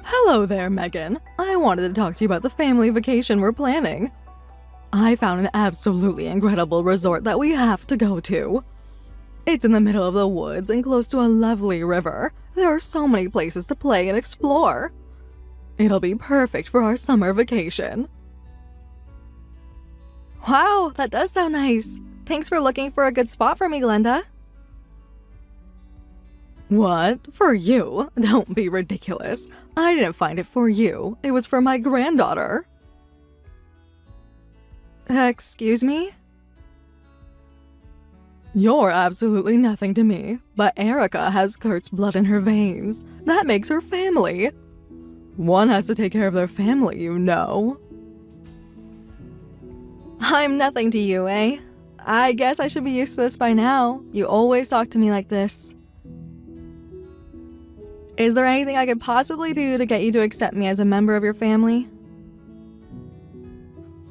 Hello there, Megan. I wanted to talk to you about the family vacation we're planning. I found an absolutely incredible resort that we have to go to. It's in the middle of the woods and close to a lovely river. There are so many places to play and explore. It'll be perfect for our summer vacation. Wow, that does sound nice. Thanks for looking for a good spot for me, Glenda. What? For you? Don't be ridiculous. I didn't find it for you. It was for my granddaughter. Excuse me? You're absolutely nothing to me, but Erica has Kurt's blood in her veins. That makes her family. One has to take care of their family, you know. I'm nothing to you, eh? I guess I should be used to this by now. You always talk to me like this. Is there anything I could possibly do to get you to accept me as a member of your family?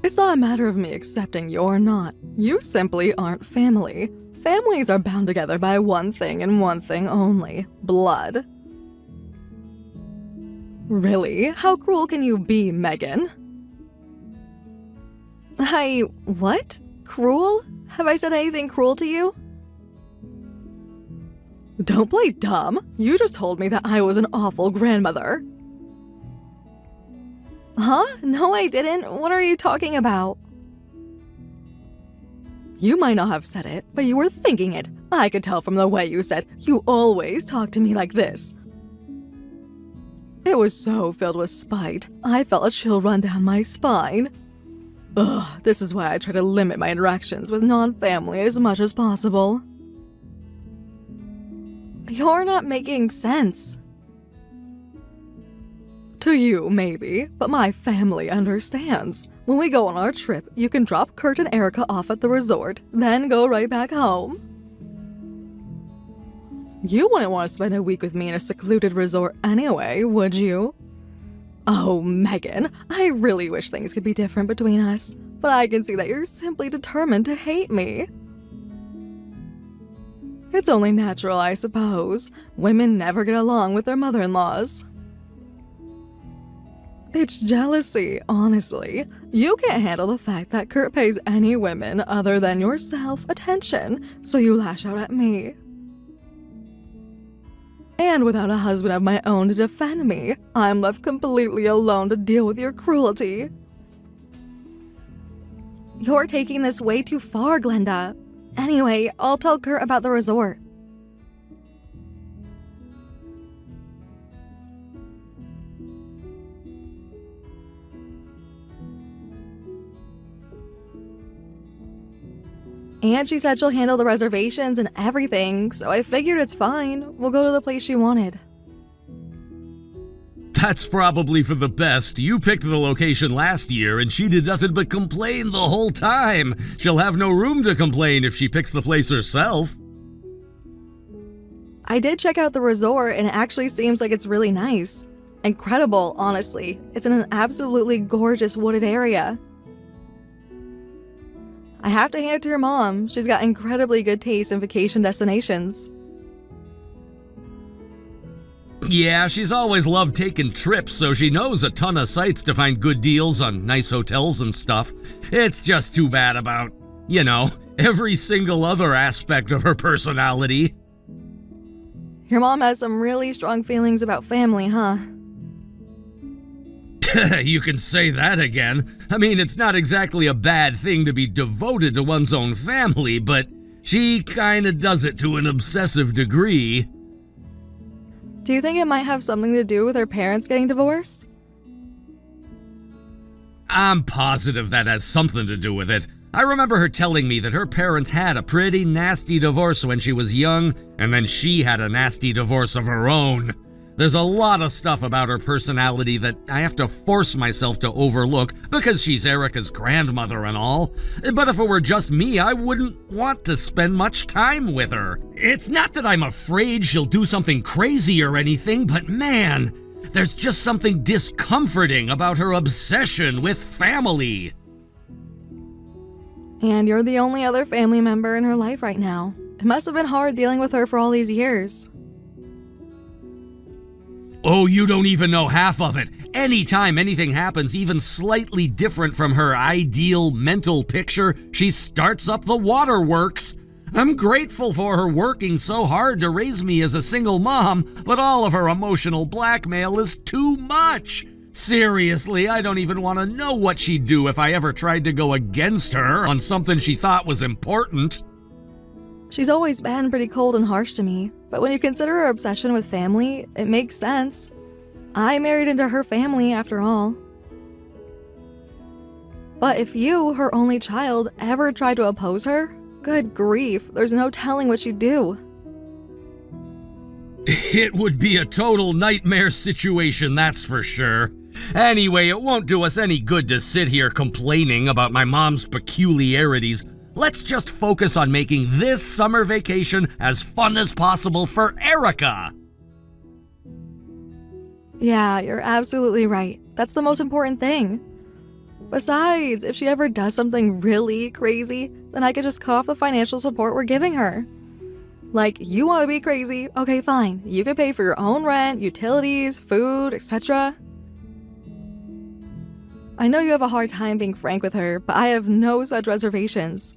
It's not a matter of me accepting you or not. You simply aren't family. Families are bound together by one thing and one thing only: blood. Really? How cruel can you be, Megan? What? Cruel? Have I said anything cruel to you? Don't play dumb. You just told me that I was an awful grandmother. Huh? No, I didn't. What are you talking about? You might not have said it, but you were thinking it. I could tell from the way you said, "You always talk to me like this." It was so filled with spite. I felt a chill run down my spine. Ugh, this is why I try to limit my interactions with non-family as much as possible. You're not making sense. To you, maybe, but my family understands. When we go on our trip, you can drop Kurt and Erica off at the resort, then go right back home. You wouldn't want to spend a week with me in a secluded resort anyway, would you? Oh, Megan, I really wish things could be different between us, but I can see that you're simply determined to hate me. It's only natural, I suppose. Women never get along with their mother-in-laws. It's jealousy, honestly. You can't handle the fact that Kurt pays any women other than yourself attention, so you lash out at me. And without a husband of my own to defend me, I'm left completely alone to deal with your cruelty. You're taking this way too far, Glenda. Anyway, I'll tell Kurt about the resort. And she said she'll handle the reservations and everything, so I figured it's fine. We'll go to the place she wanted. That's probably for the best. You picked the location last year and she did nothing but complain the whole time. She'll have no room to complain if she picks the place herself. I did check out the resort and it actually seems like it's really nice. Incredible, honestly. It's in an absolutely gorgeous wooded area. I have to hand it to your mom. She's got incredibly good taste in vacation destinations. Yeah, she's always loved taking trips, so she knows a ton of sites to find good deals on nice hotels and stuff. It's just too bad about, every single other aspect of her personality. Your mom has some really strong feelings about family, huh? You can say that again. I mean, it's not exactly a bad thing to be devoted to one's own family, but she kinda does it to an obsessive degree. Do you think it might have something to do with her parents getting divorced? I'm positive that has something to do with it. I remember her telling me that her parents had a pretty nasty divorce when she was young, and then she had a nasty divorce of her own. There's a lot of stuff about her personality that I have to force myself to overlook because she's Erica's grandmother and all. But if it were just me, I wouldn't want to spend much time with her. It's not that I'm afraid she'll do something crazy or anything, but man, there's just something discomforting about her obsession with family. And you're the only other family member in her life right now. It must have been hard dealing with her for all these years. Oh, you don't even know half of it. Anytime anything happens even slightly different from her ideal mental picture, she starts up the waterworks. I'm grateful for her working so hard to raise me as a single mom, but all of her emotional blackmail is too much. Seriously, I don't even want to know what she'd do if I ever tried to go against her on something she thought was important. She's always been pretty cold and harsh to me, but when you consider her obsession with family, it makes sense. I married into her family after all. But if you, her only child, ever tried to oppose her, good grief, there's no telling what she'd do. It would be a total nightmare situation, that's for sure. Anyway, it won't do us any good to sit here complaining about my mom's peculiarities. Let's just focus on making this summer vacation as fun as possible for Erica. Yeah, you're absolutely right. That's the most important thing. Besides, if she ever does something really crazy, then I could just cut off the financial support we're giving her. Like, you want to be crazy? Okay, fine. You could pay for your own rent, utilities, food, etc. I know you have a hard time being frank with her, but I have no such reservations.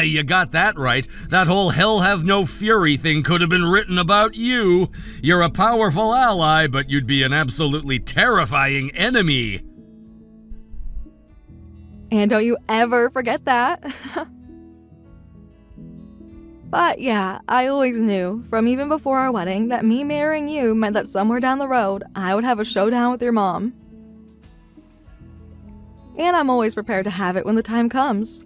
You got that right. That whole hell have no fury thing could have been written about you. You're a powerful ally, but you'd be an absolutely terrifying enemy. And don't you ever forget that. But yeah, I always knew, from even before our wedding, that me marrying you meant that somewhere down the road, I would have a showdown with your mom. And I'm always prepared to have it when the time comes.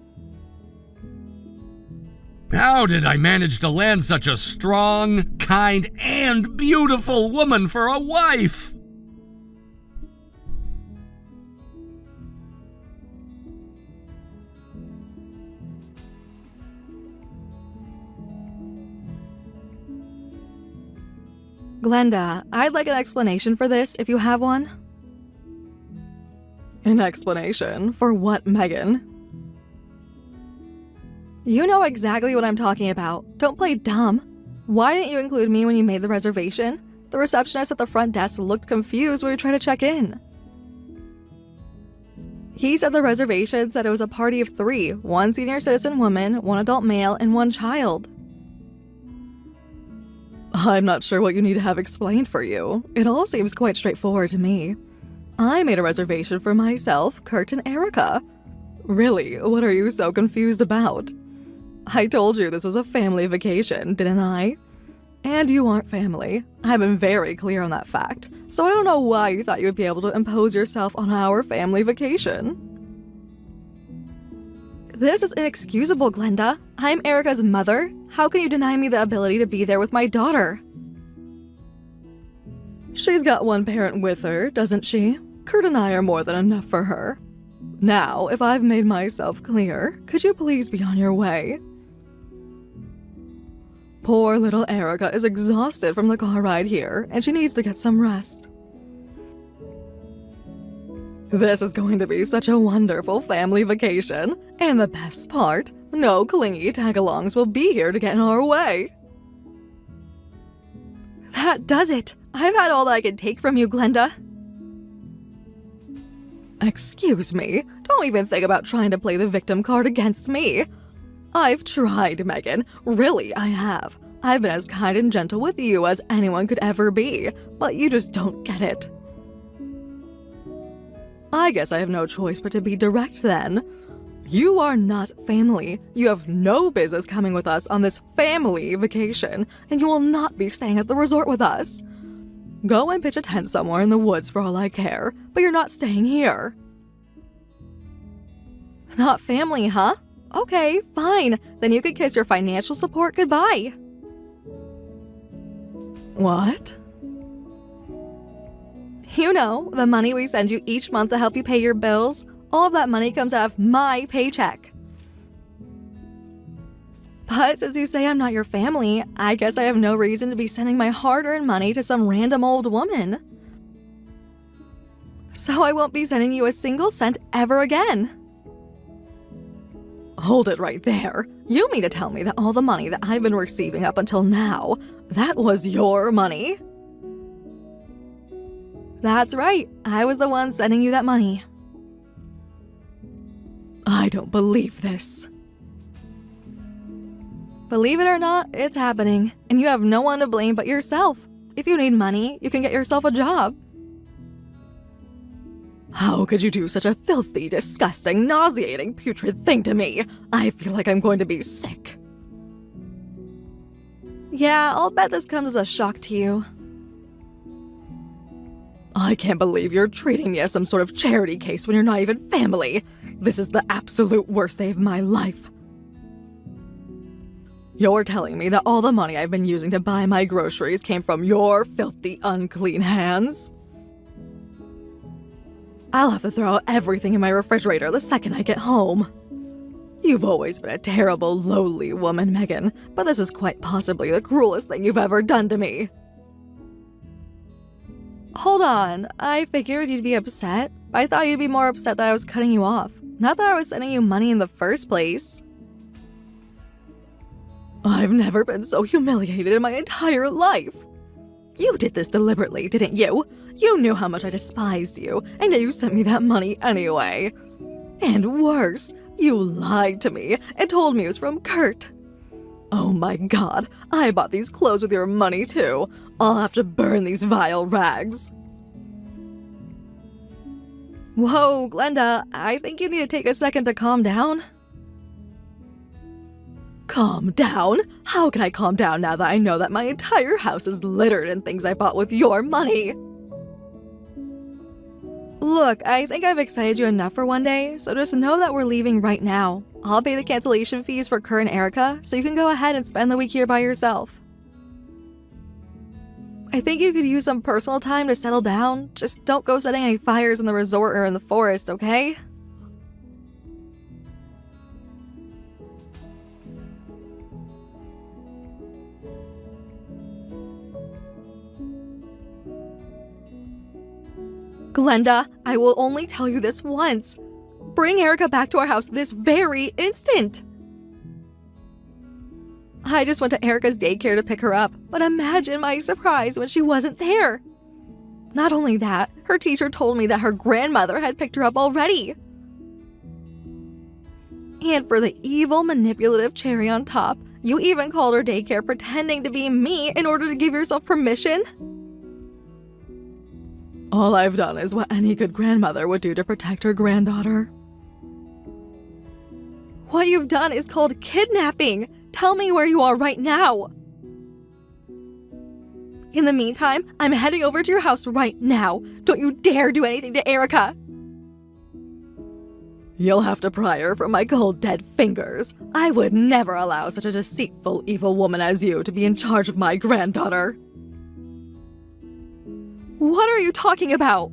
How did I manage to land such a strong, kind, and beautiful woman for a wife? Glenda, I'd like an explanation for this if you have one. An explanation? For what, Megan? You know exactly what I'm talking about. Don't play dumb. Why didn't you include me when you made the reservation? The receptionist at the front desk looked confused when we tried to check in. He said the reservation said it was a party of 3, 1 senior citizen woman, 1 adult male, and 1 child. I'm not sure what you need to have explained for you. It all seems quite straightforward to me. I made a reservation for myself, Kurt, and Erica. Really, what are you so confused about? I told you this was a family vacation, didn't I? And you aren't family. I've been very clear on that fact, so I don't know why you thought you would be able to impose yourself on our family vacation. This is inexcusable, Glenda. I'm Erica's mother. How can you deny me the ability to be there with my daughter? She's got 1 parent with her, doesn't she? Kurt and I are more than enough for her. Now, if I've made myself clear, could you please be on your way? Poor little Erica is exhausted from the car ride here, and she needs to get some rest. This is going to be such a wonderful family vacation, and the best part, no clingy tag-alongs will be here to get in our way. That does it! I've had all that I could take from you, Glenda. Excuse me, don't even think about trying to play the victim card against me. I've tried, Megan. Really, I have. I've been as kind and gentle with you as anyone could ever be, but you just don't get it. I guess I have no choice but to be direct then. You are not family. You have no business coming with us on this family vacation, and you will not be staying at the resort with us. Go and pitch a tent somewhere in the woods for all I care, but you're not staying here. Not family, huh? Okay, fine. Then you could kiss your financial support goodbye. What? You know, the money we send you each month to help you pay your bills, all of that money comes out of my paycheck. But since you say I'm not your family, I guess I have no reason to be sending my hard-earned money to some random old woman. So I won't be sending you a single cent ever again. Hold it right there. You mean to tell me that all the money that I've been receiving up until now, that was your money? That's right. I was the one sending you that money. I don't believe this. Believe it or not, it's happening, and you have no one to blame but yourself. If you need money, you can get yourself a job. How could you do such a filthy, disgusting, nauseating, putrid thing to me? I feel like I'm going to be sick. Yeah, I'll bet this comes as a shock to you. I can't believe you're treating me as some sort of charity case when you're not even family. This is the absolute worst day of my life. You're telling me that all the money I've been using to buy my groceries came from your filthy, unclean hands? I'll have to throw out everything in my refrigerator the second I get home. You've always been a terrible, lowly woman, Megan, but this is quite possibly the cruelest thing you've ever done to me. Hold on, I figured you'd be upset. I thought you'd be more upset that I was cutting you off, not that I was sending you money in the first place. I've never been so humiliated in my entire life. You did this deliberately, didn't you? You knew how much I despised you, and yet you sent me that money anyway. And worse, you lied to me and told me it was from Kurt. Oh my god, I bought these clothes with your money too. I'll have to burn these vile rags. Whoa, Glenda, I think you need to take a second to calm down. Calm down? How can I calm down now that I know that my entire house is littered in things I bought with your money? Look, I think I've excited you enough for one day, so just know that we're leaving right now. I'll pay the cancellation fees for Kurt and Erica, so you can go ahead and spend the week here by yourself. I think you could use some personal time to settle down. Just don't go setting any fires in the resort or in the forest, okay? Glenda, I will only tell you this once. Bring Erica back to our house this very instant. I just went to Erica's daycare to pick her up, but imagine my surprise when she wasn't there. Not only that, her teacher told me that her grandmother had picked her up already. And for the evil, manipulative cherry on top, you even called her daycare pretending to be me in order to give yourself permission? All I've done is what any good grandmother would do to protect her granddaughter. What you've done is called kidnapping. Tell me where you are right now. In the meantime, I'm heading over to your house right now. Don't you dare do anything to Erica. You'll have to pry her from my cold, dead fingers. I would never allow such a deceitful, evil woman as you to be in charge of my granddaughter. What are you talking about?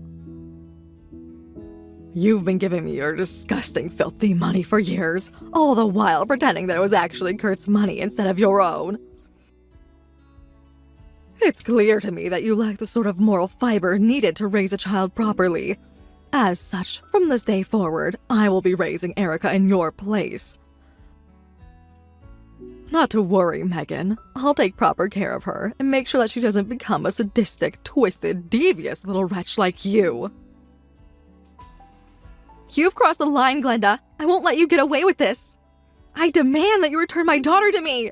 You've been giving me your disgusting, filthy money for years, all the while pretending that it was actually Kurt's money instead of your own. It's clear to me that you lack the sort of moral fiber needed to raise a child properly. As such, from this day forward, I will be raising Erica in your place. Not to worry, Megan. I'll take proper care of her and make sure that she doesn't become a sadistic, twisted, devious little wretch like you. You've crossed the line, Glenda. I won't let you get away with this. I demand that you return my daughter to me.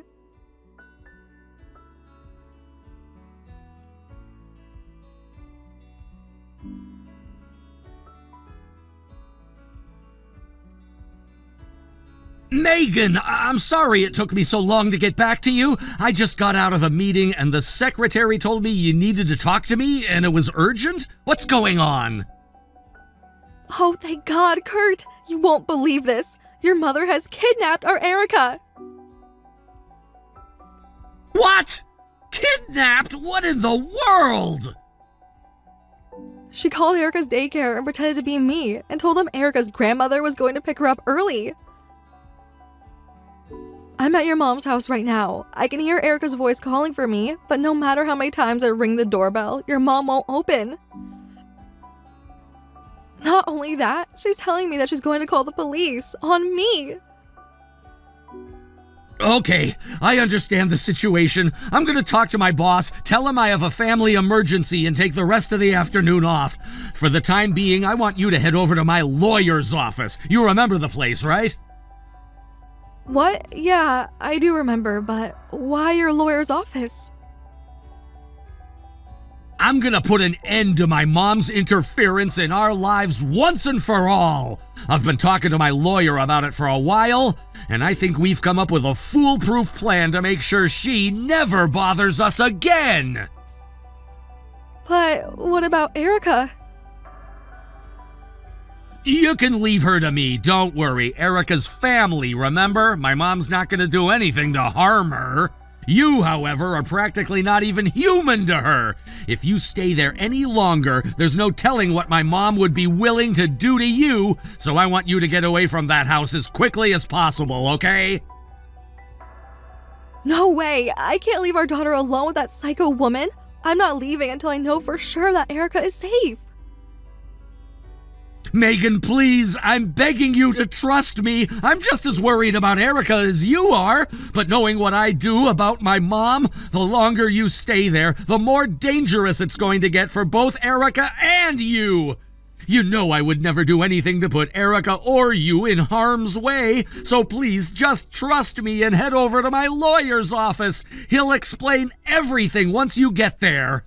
Megan, I'm sorry it took me so long to get back to you. I just got out of a meeting and the secretary told me you needed to talk to me and it was urgent. What's going on? Oh, thank God, Kurt. You won't believe this. Your mother has kidnapped our Erica. What? Kidnapped? What in the world? She called Erica's daycare and pretended to be me and told them Erica's grandmother was going to pick her up early. I'm at your mom's house right now. I can hear Erica's voice calling for me, but no matter how many times I ring the doorbell, your mom won't open. Not only that, she's telling me that she's going to call the police on me. Okay, I understand the situation. I'm gonna talk to my boss, tell him I have a family emergency, and take the rest of the afternoon off. For the time being, I want you to head over to my lawyer's office. You remember the place, right? What? Yeah, I do remember, but why your lawyer's office? I'm gonna put an end to my mom's interference in our lives once and for all. I've been talking to my lawyer about it for a while, and I think we've come up with a foolproof plan to make sure she never bothers us again. But what about Erica? You can leave her to me, don't worry. Erica's family, remember? My mom's not gonna do anything to harm her. You, however, are practically not even human to her. If you stay there any longer, there's no telling what my mom would be willing to do to you, so I want you to get away from that house as quickly as possible, okay? No way! I can't leave our daughter alone with that psycho woman! I'm not leaving until I know for sure that Erica is safe! Megan, please, I'm begging you to trust me. I'm just as worried about Erica as you are, but knowing what I do about my mom, the longer you stay there, the more dangerous it's going to get for both Erica and you. You know I would never do anything to put Erica or you in harm's way, so please just trust me and head over to my lawyer's office. He'll explain everything once you get there.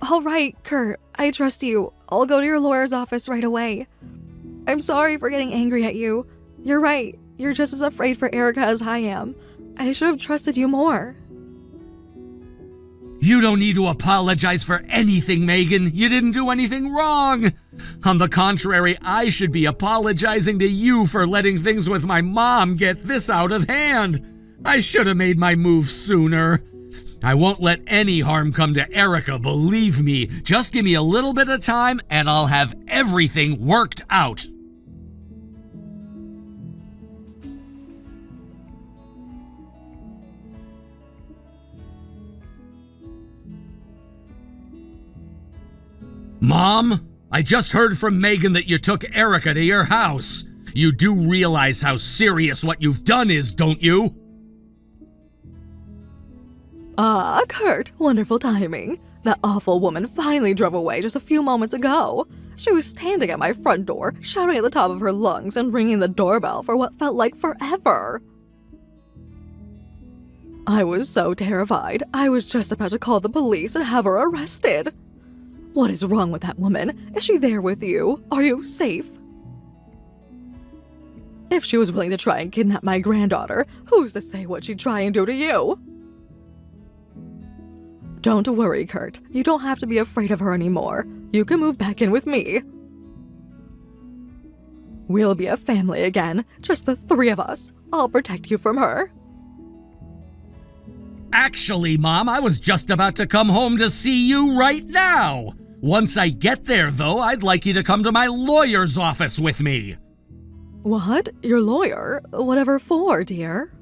All right, Kurt, I trust you. I'll go to your lawyer's office right away. I'm sorry for getting angry at you. You're right. You're just as afraid for Erica as I am. I should have trusted you more. You don't need to apologize for anything, Megan. You didn't do anything wrong. On the contrary, I should be apologizing to you for letting things with my mom get this out of hand. I should have made my move sooner. I won't let any harm come to Erica, believe me. Just give me a little bit of time and I'll have everything worked out. Mom, I just heard from Megan that you took Erica to your house. You do realize how serious what you've done is, don't you? Kurt, wonderful timing. That awful woman finally drove away just a few moments ago. She was standing at my front door, shouting at the top of her lungs and ringing the doorbell for what felt like forever. I was so terrified, I was just about to call the police and have her arrested. What is wrong with that woman? Is she there with you? Are you safe? If she was willing to try and kidnap my granddaughter, who's to say what she'd try and do to you? Don't worry, Kurt. You don't have to be afraid of her anymore. You can move back in with me. We'll be a family again, just the three of us. I'll protect you from her. Actually, Mom, I was just about to come home to see you right now. Once I get there, though, I'd like you to come to my lawyer's office with me. What? Your lawyer? Whatever for, dear?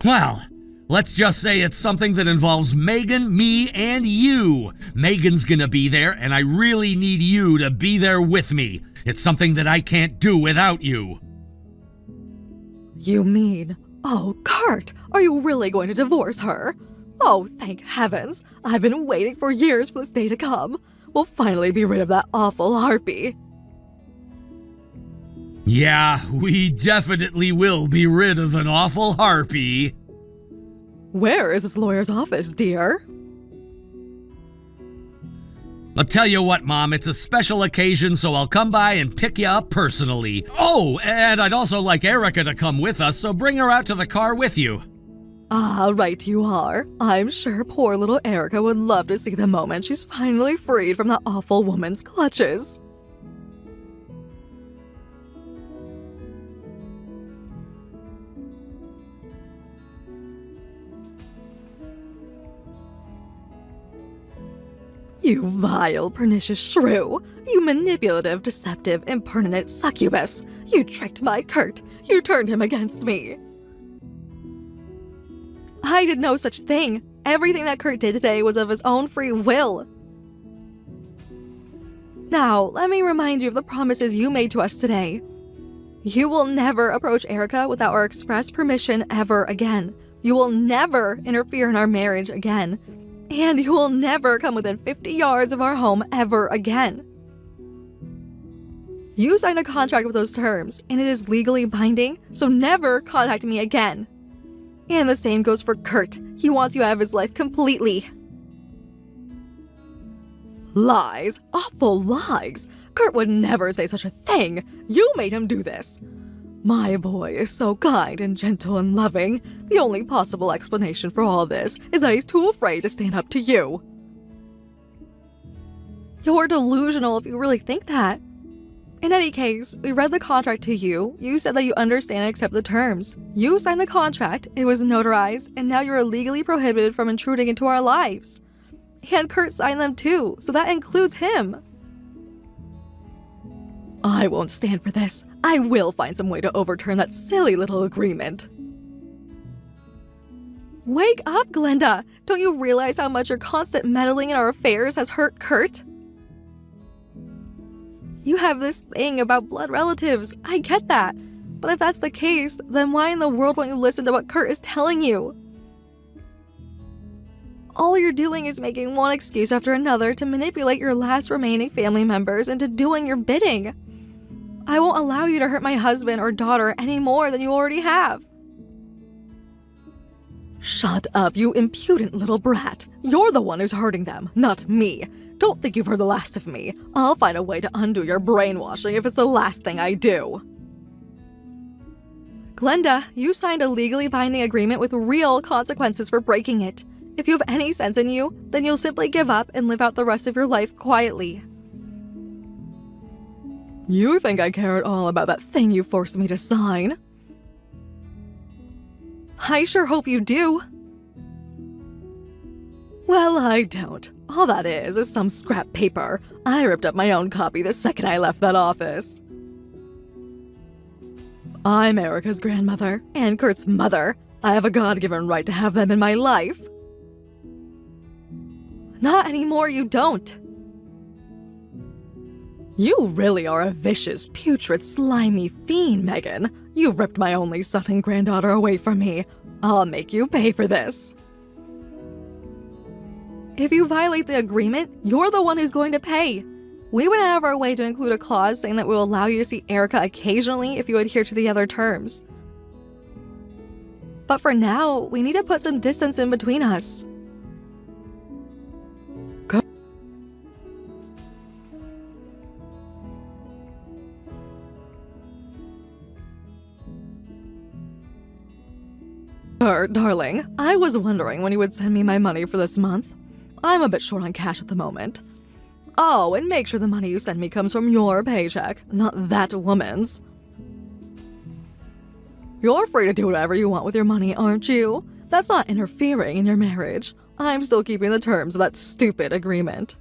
Well, let's just say it's something that involves Megan, me, and you. Megan's gonna be there, and I really need you to be there with me. It's something that I can't do without you. You mean... Oh, Kurt, are you really going to divorce her? Oh, thank heavens. I've been waiting for years for this day to come. We'll finally be rid of that awful harpy. Yeah, we definitely will be rid of an awful harpy. Where is this lawyer's office, dear? I'll tell you what, Mom, it's a special occasion, so I'll come by and pick you up personally. Oh, and I'd also like Erica to come with us, so bring her out to the car with you. Ah, right you are. I'm sure poor little Erica would love to see the moment she's finally freed from that awful woman's clutches. You vile, pernicious shrew! You manipulative, deceptive, impertinent succubus! You tricked my Kurt! You turned him against me! I did no such thing! Everything that Kurt did today was of his own free will! Now, let me remind you of the promises you made to us today. You will never approach Erica without our express permission ever again. You will never interfere in our marriage again. And you will never come within 50 yards of our home ever again. You signed a contract with those terms, and it is legally binding, so never contact me again. And the same goes for Kurt. He wants you out of his life completely. Lies. Awful lies. Kurt would never say such a thing. You made him do this. My boy is so kind and gentle and loving. The only possible explanation for all this is that he's too afraid to stand up to you. You're delusional if you really think that. In any case, we read the contract to you. You said that you understand and accept the terms. You signed the contract, it was notarized, and now you're legally prohibited from intruding into our lives. And Kurt signed them too, so that includes him. I won't stand for this. I will find some way to overturn that silly little agreement. Wake up, Glenda! Don't you realize how much your constant meddling in our affairs has hurt Kurt? You have this thing about blood relatives, I get that. But if that's the case, then why in the world won't you listen to what Kurt is telling you? All you're doing is making one excuse after another to manipulate your last remaining family members into doing your bidding. I won't allow you to hurt my husband or daughter any more than you already have. Shut up, you impudent little brat. You're the one who's hurting them, not me. Don't think you've heard the last of me. I'll find a way to undo your brainwashing if it's the last thing I do. Glenda, you signed a legally binding agreement with real consequences for breaking it. If you have any sense in you, then you'll simply give up and live out the rest of your life quietly. You think I care at all about that thing you forced me to sign? I sure hope you do. Well, I don't. All that is some scrap paper. I ripped up my own copy the second I left that office. I'm Erica's grandmother and Kurt's mother. I have a God-given right to have them in my life. Not anymore, you don't. You really are a vicious, putrid, slimy fiend, Megan. You've ripped my only son and granddaughter away from me. I'll make you pay for this. If you violate the agreement, you're the one who's going to pay. We went out of our way to include a clause saying that we'll allow you to see Erica occasionally if you adhere to the other terms. But for now, we need to put some distance in between us. Darling, I was wondering when you would send me my money for this month. I'm a bit short on cash at the moment. Oh, and make sure the money you send me comes from your paycheck, not that woman's. You're free to do whatever you want with your money, aren't you? That's not interfering in your marriage. I'm still keeping the terms of that stupid agreement.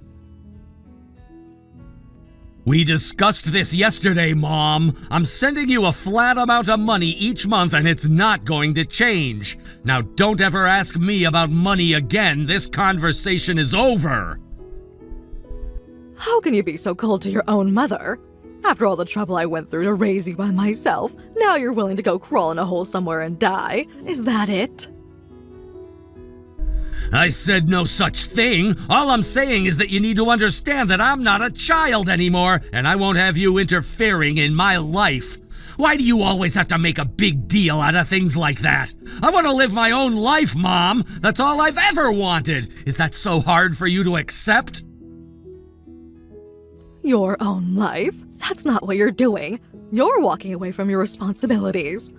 We discussed this yesterday, Mom. I'm sending you a flat amount of money each month and it's not going to change. Now don't ever ask me about money again. This conversation is over. How can you be so cold to your own mother? After all the trouble I went through to raise you by myself, now you're willing to go crawl in a hole somewhere and die. Is that it? I said no such thing. All I'm saying is that you need to understand that I'm not a child anymore, and I won't have you interfering in my life. Why do you always have to make a big deal out of things like that? I want to live my own life, Mom. That's all I've ever wanted. Is that so hard for you to accept? Your own life? That's not what you're doing. You're walking away from your responsibilities.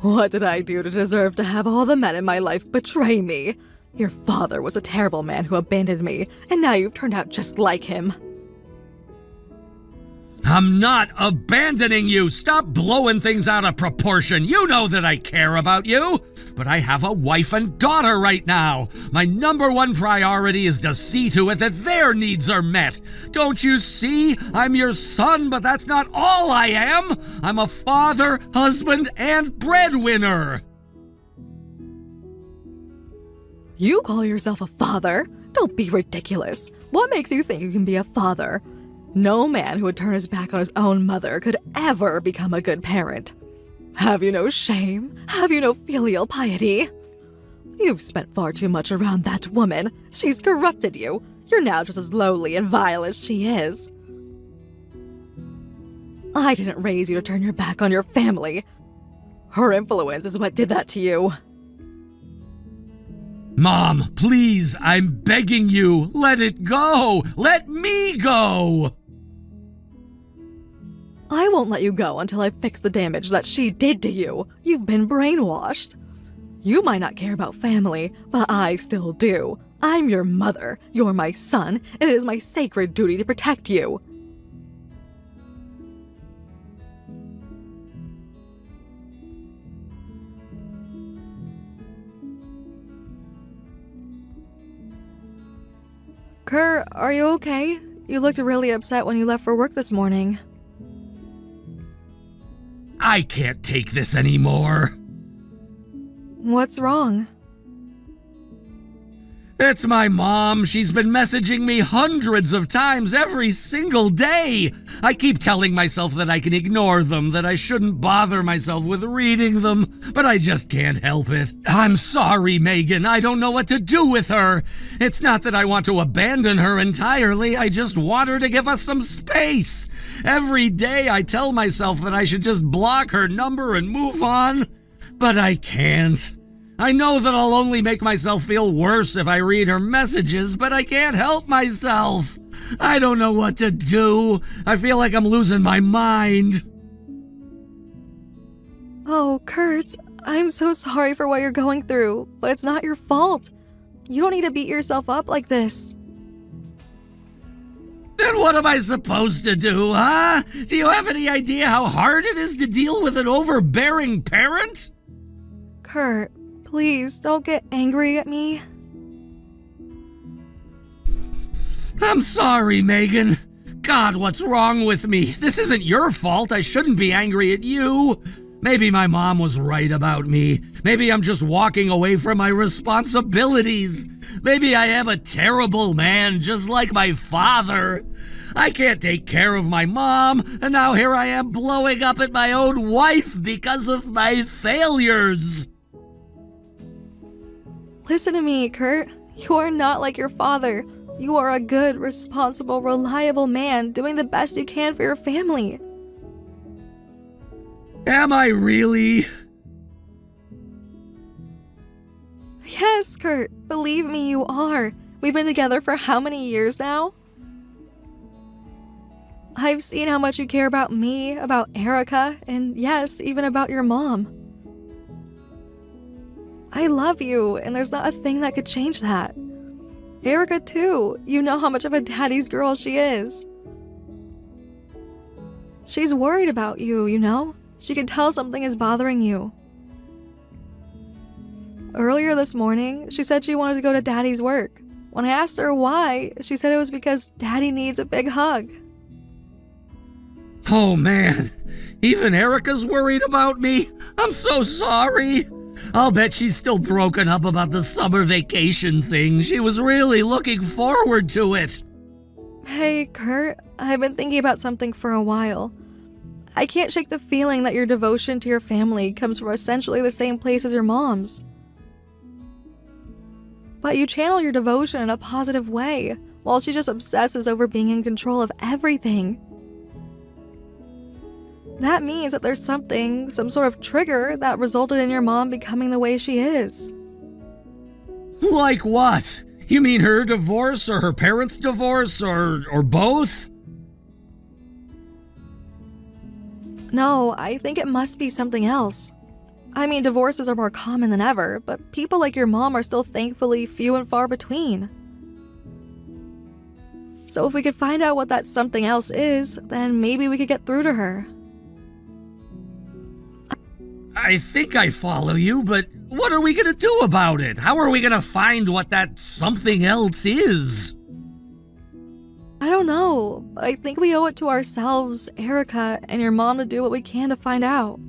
What did I do to deserve to have all the men in my life betray me? Your father was a terrible man who abandoned me, and now you've turned out just like him. I'm not abandoning you. Stop blowing things out of proportion. You know that I care about you. But I have a wife and daughter right now. My number one priority is to see to it that their needs are met. Don't you see? I'm your son, but that's not all I am. I'm a father, husband, and breadwinner. You call yourself a father? Don't be ridiculous. What makes you think you can be a father? No man who would turn his back on his own mother could ever become a good parent. Have you no shame? Have you no filial piety? You've spent far too much around that woman. She's corrupted you. You're now just as lowly and vile as she is. I didn't raise you to turn your back on your family. Her influence is what did that to you. Mom, please, I'm begging you, let it go! Let me go! I won't let you go until I fix the damage that she did to you. You've been brainwashed. You might not care about family, but I still do. I'm your mother. You're my son, and it is my sacred duty to protect you. Kurt, are you okay? You looked really upset when you left for work this morning. I can't take this anymore. What's wrong? It's my mom. She's been messaging me hundreds of times every single day. I keep telling myself that I can ignore them, that I shouldn't bother myself with reading them, but I just can't help it. I'm sorry, Megan. I don't know what to do with her. It's not that I want to abandon her entirely. I just want her to give us some space. Every day I tell myself that I should just block her number and move on, but I can't. I know that I'll only make myself feel worse if I read her messages, but I can't help myself. I don't know what to do. I feel like I'm losing my mind. Oh, Kurt, I'm so sorry for what you're going through, but it's not your fault. You don't need to beat yourself up like this. Then what am I supposed to do, huh? Do you have any idea how hard it is to deal with an overbearing parent? Kurt, please don't get angry at me. I'm sorry, Megan. God, what's wrong with me? This isn't your fault. I shouldn't be angry at you. Maybe my mom was right about me. Maybe I'm just walking away from my responsibilities. Maybe I am a terrible man, just like my father. I can't take care of my mom, and now here I am blowing up at my own wife because of my failures. Listen to me, Kurt. You are not like your father. You are a good, responsible, reliable man doing the best you can for your family. Am I really? Yes, Kurt. Believe me, you are. We've been together for how many years now? I've seen how much you care about me, about Erica, and yes, even about your mom. I love you, and there's not a thing that could change that. Erica, too. You know how much of a daddy's girl she is. She's worried about you, you know? She can tell something is bothering you. Earlier this morning, she said she wanted to go to Daddy's work. When I asked her why, she said it was because Daddy needs a big hug. Oh man, even Erica's worried about me. I'm so sorry. I'll bet she's still broken up about the summer vacation thing. She was really looking forward to it. Hey, Kurt, I've been thinking about something for a while. I can't shake the feeling that your devotion to your family comes from essentially the same place as your mom's. But you channel your devotion in a positive way, while she just obsesses over being in control of everything. That means that there's something, some sort of trigger that resulted in your mom becoming the way she is. Like what? You mean her divorce or her parents' divorce or both? No, I think it must be something else. I mean, divorces are more common than ever, but people like your mom are still thankfully few and far between. So if we could find out what that something else is, then maybe we could get through to her. I think I follow you, but what are we gonna do about it? How are we gonna find what that something else is? I don't know, but I think we owe it to ourselves, Erica, and your mom to do what we can to find out.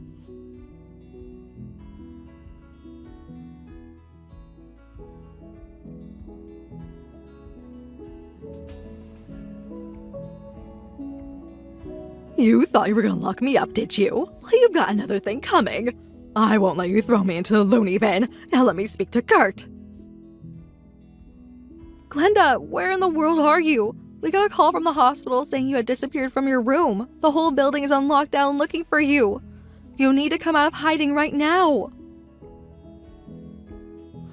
You thought you were gonna lock me up, did you? Well, you've got another thing coming. I won't let you throw me into the loony bin. Now let me speak to Kurt. Glenda, where in the world are you? We got a call from the hospital saying you had disappeared from your room. The whole building is on lockdown looking for you. You need to come out of hiding right now.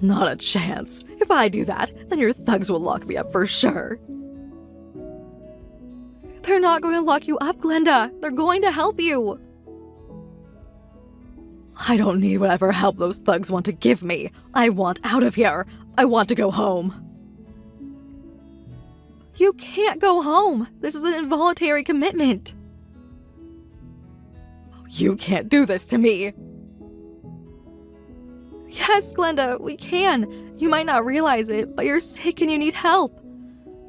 Not a chance. If I do that, then your thugs will lock me up for sure. They're not going to lock you up, Glenda. They're going to help you. I don't need whatever help those thugs want to give me. I want out of here. I want to go home. You can't go home. This is an involuntary commitment. You can't do this to me. Yes, Glenda, we can. You might not realize it, but you're sick and you need help.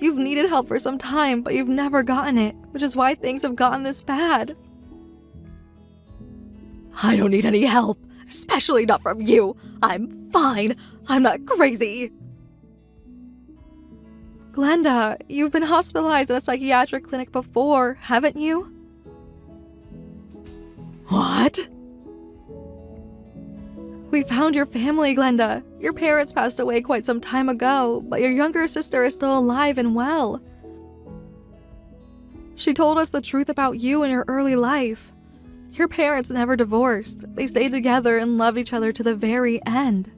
You've needed help for some time, but you've never gotten it, which is why things have gotten this bad. I don't need any help, especially not from you. I'm fine. I'm not crazy. Glenda, you've been hospitalized in a psychiatric clinic before, haven't you? What? We found your family, Glenda. Your parents passed away quite some time ago, but your younger sister is still alive and well. She told us the truth about you and your early life. Your parents never divorced. They stayed together and loved each other to the very end.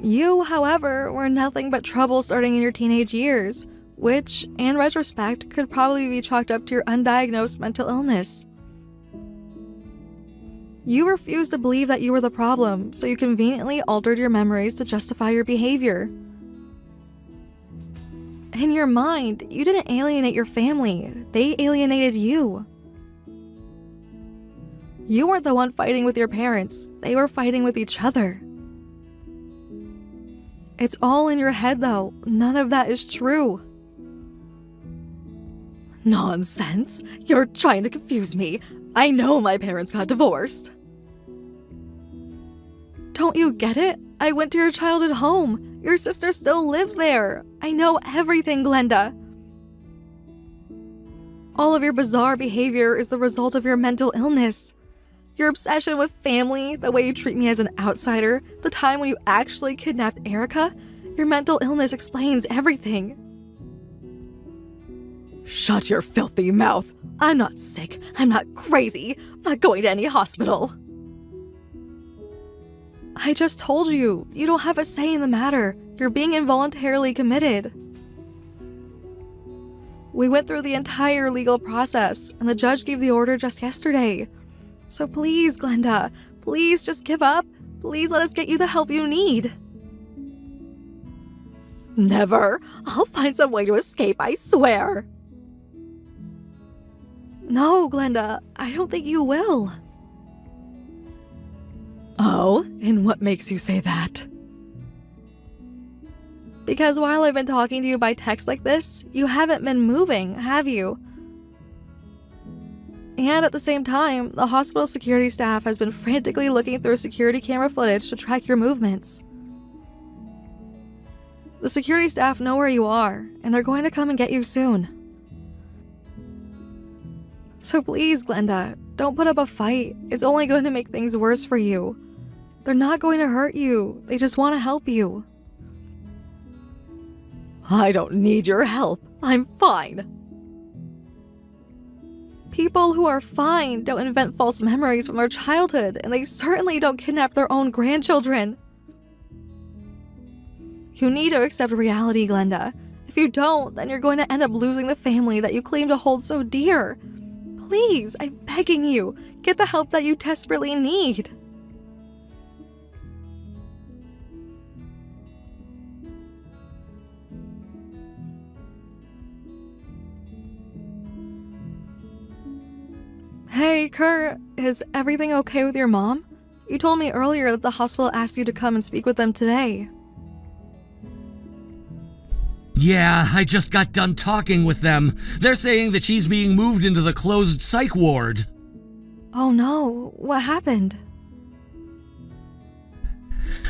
You, however, were nothing but trouble starting in your teenage years, which, in retrospect, could probably be chalked up to your undiagnosed mental illness. You refused to believe that you were the problem, so you conveniently altered your memories to justify your behavior. In your mind, you didn't alienate your family. They alienated you. You weren't the one fighting with your parents. They were fighting with each other. It's all in your head, though. None of that is true. Nonsense. You're trying to confuse me. I know my parents got divorced. Don't you get it? I went to your childhood home. Your sister still lives there. I know everything, Glenda. All of your bizarre behavior is the result of your mental illness. Your obsession with family, the way you treat me as an outsider, the time when you actually kidnapped Erica, your mental illness explains everything. Shut your filthy mouth. I'm not sick. I'm not crazy. I'm not going to any hospital. I just told you. You don't have a say in the matter. You're being involuntarily committed. We went through the entire legal process, and the judge gave the order just yesterday. So please, Glenda, please just give up. Please let us get you the help you need. Never. I'll find some way to escape, I swear. No, Glenda, I don't think you will. Oh, and what makes you say that? Because while I've been talking to you by text like this, you haven't been moving, have you? And at the same time, the hospital security staff has been frantically looking through security camera footage to track your movements. The security staff know where you are, and they're going to come and get you soon. So please, Glenda, don't put up a fight. It's only going to make things worse for you. They're not going to hurt you. They just want to help you. I don't need your help. I'm fine. People who are fine don't invent false memories from their childhood, and they certainly don't kidnap their own grandchildren. You need to accept reality, Glenda. If you don't, then you're going to end up losing the family that you claim to hold so dear. Please, I'm begging you, get the help that you desperately need. Hey, Kurt, is everything okay with your mom? You told me earlier that the hospital asked you to come and speak with them today. Yeah, I just got done talking with them. They're saying that she's being moved into the closed psych ward. Oh no, what happened?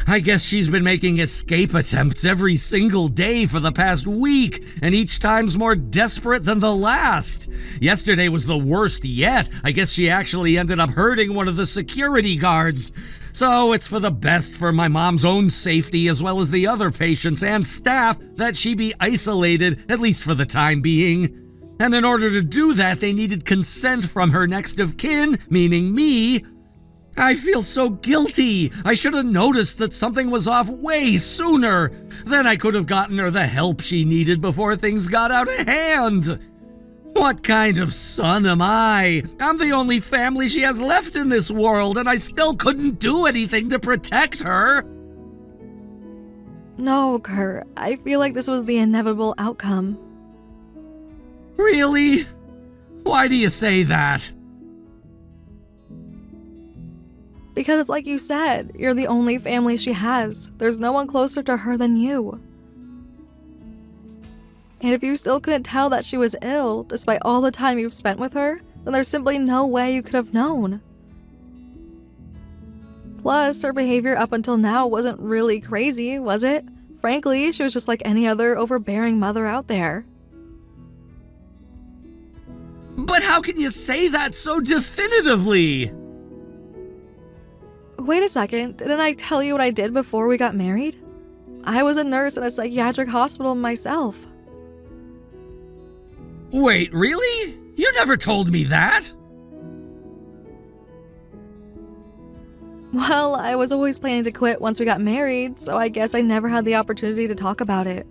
I guess she's been making escape attempts every single day for the past week, and each time's more desperate than the last. Yesterday was the worst yet. I guess she actually ended up hurting one of the security guards. So it's for the best for my mom's own safety as well as the other patients and staff that she be isolated, at least for the time being. And in order to do that, they needed consent from her next of kin, meaning me. I feel so guilty. I should have noticed that something was off way sooner. Then I could have gotten her the help she needed before things got out of hand. What kind of son am I? I'm the only family she has left in this world, and I still couldn't do anything to protect her. No, Kurt. I feel like this was the inevitable outcome. Really? Why do you say that? Because it's like you said, you're the only family she has. There's no one closer to her than you. And if you still couldn't tell that she was ill, despite all the time you've spent with her, then there's simply no way you could have known. Plus, her behavior up until now wasn't really crazy, was it? Frankly, she was just like any other overbearing mother out there. But how can you say that so definitively? Wait a second, didn't I tell you what I did before we got married? I was a nurse in a psychiatric hospital myself. Wait, really? You never told me that. Well, I was always planning to quit once we got married, so I guess I never had the opportunity to talk about it.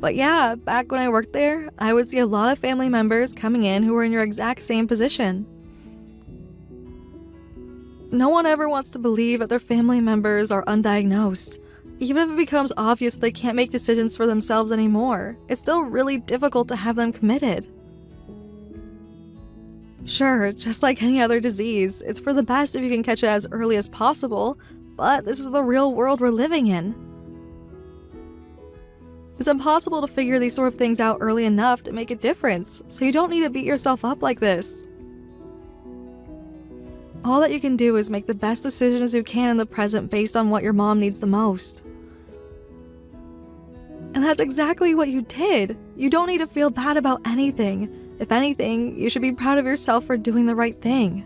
But yeah, back when I worked there, I would see a lot of family members coming in who were in your exact same position. No one ever wants to believe that their family members are undiagnosed. Even if it becomes obvious they can't make decisions for themselves anymore, it's still really difficult to have them committed. Sure, just like any other disease, it's for the best if you can catch it as early as possible, but this is the real world we're living in. It's impossible to figure these sort of things out early enough to make a difference, so you don't need to beat yourself up like this. All that you can do is make the best decisions you can in the present based on what your mom needs the most. And that's exactly what you did. You don't need to feel bad about anything. If anything, you should be proud of yourself for doing the right thing.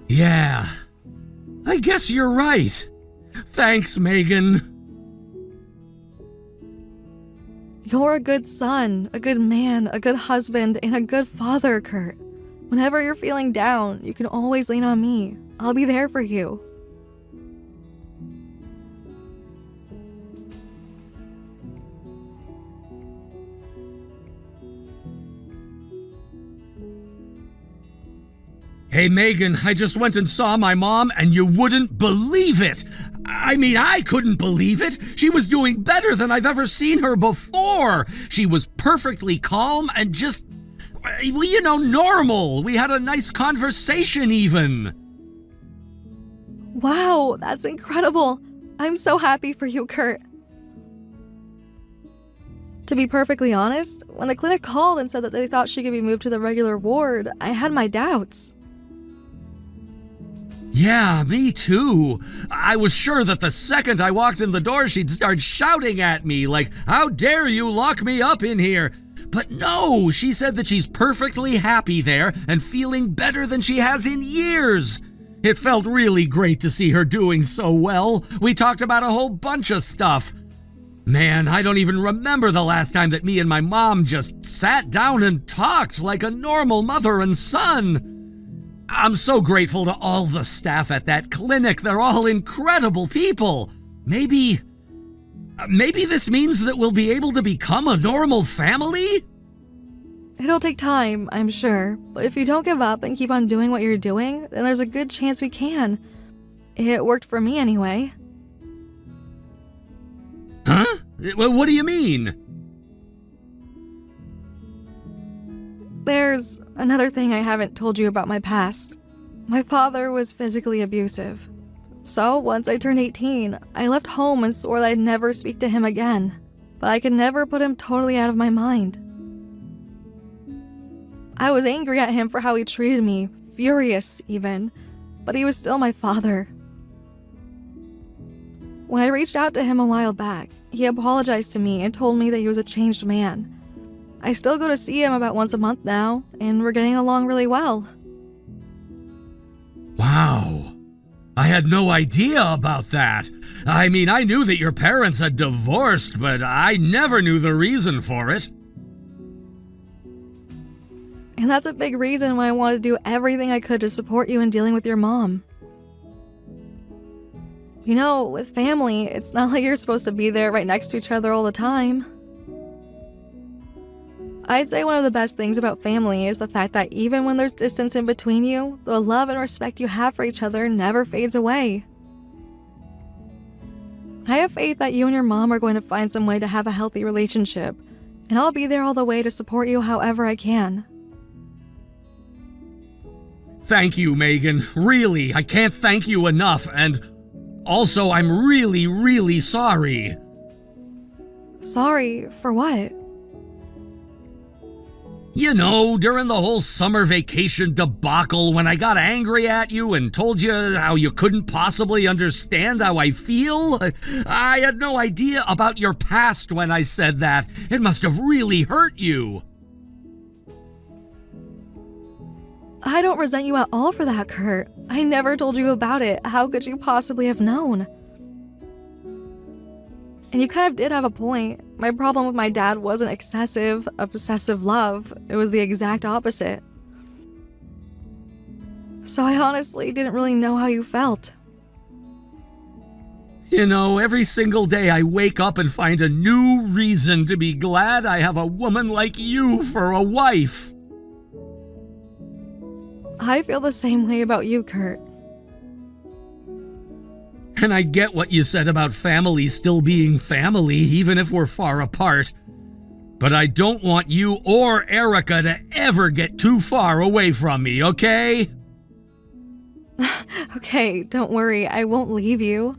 Yeah, I guess you're right. Thanks, Megan. You're a good son, a good man, a good husband, and a good father, Kurt. Whenever you're feeling down, you can always lean on me. I'll be there for you. Hey, Megan, I just went and saw my mom, and you wouldn't believe it. I mean, I couldn't believe it. She was doing better than I've ever seen her before. She was perfectly calm and just, normal. We had a nice conversation even. Wow, that's incredible. I'm so happy for you, Kurt. To be perfectly honest, when the clinic called and said that they thought she could be moved to the regular ward, I had my doubts. Yeah, me too. I was sure that the second I walked in the door, she'd start shouting at me like, "How dare you lock me up in here?" But no, she said that she's perfectly happy there and feeling better than she has in years. It felt really great to see her doing so well. We talked about a whole bunch of stuff. Man, I don't even remember the last time that me and my mom just sat down and talked like a normal mother and son. I'm so grateful to all the staff at that clinic. They're all incredible people. Maybe this means that we'll be able to become a normal family? It'll take time, I'm sure, but if you don't give up and keep on doing what you're doing, then there's a good chance we can. It worked for me anyway. Huh? What do you mean? There's another thing I haven't told you about my past. My father was physically abusive. So once I turned 18, I left home and swore that I'd never speak to him again. But I could never put him totally out of my mind. I was angry at him for how he treated me, furious even. but he was still my father. When I reached out to him a while back, he apologized to me and told me that he was a changed man. I still go to see him about once a month now, and we're getting along really well. Wow. I had no idea about that. I mean, I knew that your parents had divorced, but I never knew the reason for it. And that's a big reason why I wanted to do everything I could to support you in dealing with your mom. You know, with family, it's not like you're supposed to be there right next to each other all the time. I'd say one of the best things about family is the fact that even when there's distance in between you, the love and respect you have for each other never fades away. I have faith that you and your mom are going to find some way to have a healthy relationship, and I'll be there all the way to support you however I can. Thank you, Megan. Really, I can't thank you enough, and also I'm really, really sorry. Sorry for what? You know, during the whole summer vacation debacle when I got angry at you and told you how you couldn't possibly understand how I feel? I had no idea about your past when I said that. It must have really hurt you. I don't resent you at all for that, Kurt. I never told you about it. How could you possibly have known? And you kind of did have a point. My problem with my dad wasn't excessive, obsessive love. It was the exact opposite. So I honestly didn't really know how you felt. You know, every single day I wake up and find a new reason to be glad I have a woman like you for a wife. I feel the same way about you, Kurt. And I get what you said about family still being family, even if we're far apart. But I don't want you or Erica to ever get too far away from me, okay? Okay, don't worry, I won't leave you.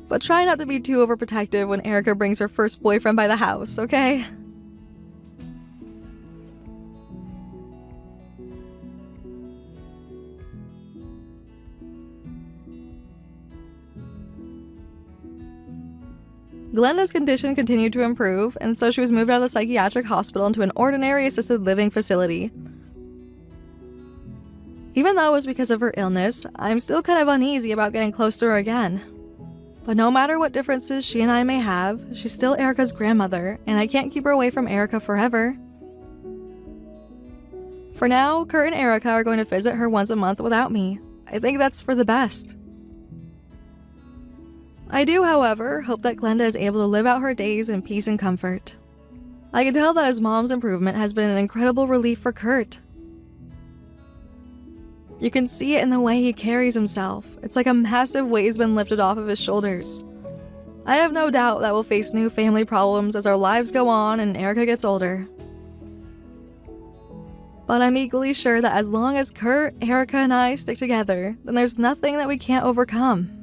But try not to be too overprotective when Erica brings her first boyfriend by the house, okay? Glenda's condition continued to improve, and so she was moved out of the psychiatric hospital into an ordinary assisted living facility. Even though it was because of her illness, I'm still kind of uneasy about getting close to her again. But no matter what differences she and I may have, she's still Erica's grandmother, and I can't keep her away from Erica forever. For now, Kurt and Erica are going to visit her once a month without me. I think that's for the best. I do, however, hope that Glenda is able to live out her days in peace and comfort. I can tell that his mom's improvement has been an incredible relief for Kurt. You can see it in the way he carries himself. It's like a massive weight's been lifted off of his shoulders. I have no doubt that we'll face new family problems as our lives go on and Erica gets older. But I'm equally sure that as long as Kurt, Erica, and I stick together, then there's nothing that we can't overcome.